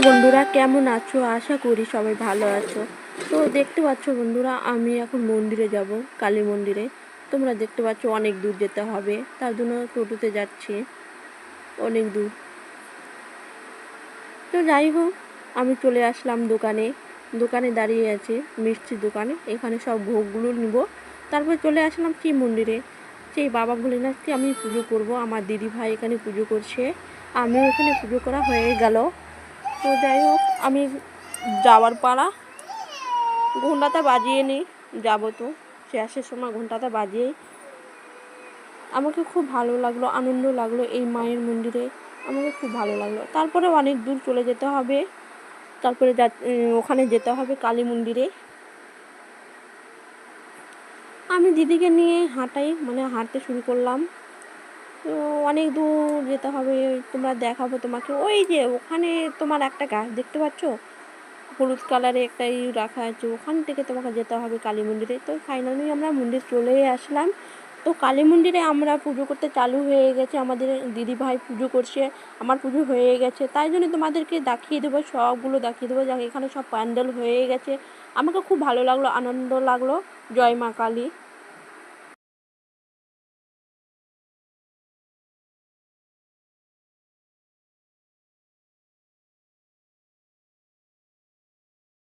বন্ধুরা, কেমন আছো? আশা করি সবাই ভালো আছো। তো দেখতে পাচ্ছ বন্ধুরা, আমি এখন মন্দিরে যাব, কালী মন্দিরে। তোমরা দেখতে পাচ্ছ অনেক দূর যেতে হবে, তার জন্য টোটোতে যাচ্ছি অনেক দূর। তো যাই হোক, আমি চলে আসলাম দোকানে দাঁড়িয়ে আছে মিষ্টির দোকানে। এখানে সব ভোগগুলো নিব, তারপর চলে আসলাম শিব মন্দিরে। সেই বাবা ভোলেনাথকে আমি পুজো করব। আমার দিদি ভাই এখানে পুজো করছে, আমিও এখানে পুজো করা হয়ে গেল। তো যাই হোক, আমি যাওয়ার পাড়া ঘণ্টাটা বাজিয়ে নিই, যাবো তো শেষের সময় ঘণ্টাটা বাজিয়েই। আমাকে খুব ভালো লাগলো, আনন্দ লাগলো এই মায়ের মন্দিরে, আমাকে খুব ভালো লাগলো। তারপরে অনেক দূর চলে যেতে হবে, তারপরে ওখানে যেতে হবে কালী মন্দিরে। আমি দিদিকে নিয়ে হাঁটতে শুরু করলাম। তো অনেক দূর যেতে হবে, তোমরা দেখাবো তোমাকে। ওই যে ওখানে তোমার একটা গাছ দেখতে পাচ্ছ, হলুদ কালারে একটা রাখা আছে, ওখান থেকে তোমাকে যেতে হবে কালী মন্দিরে। তো ফাইনালি আমরা মন্দির চলে আসলাম। তো কালী মন্দিরে আমরা পুজো করতে চালু হয়ে গেছে, আমাদের দিদি ভাই পুজো করছে, আমার পুজো হয়ে গেছে। তাই জন্য তোমাদেরকে দেখিয়ে দেবো, সবগুলো দেখিয়ে দেবো। এখানে সব প্যান্ডেল হয়ে গেছে। আমাকে খুব ভালো লাগলো, আনন্দ লাগলো। জয় মা কালী।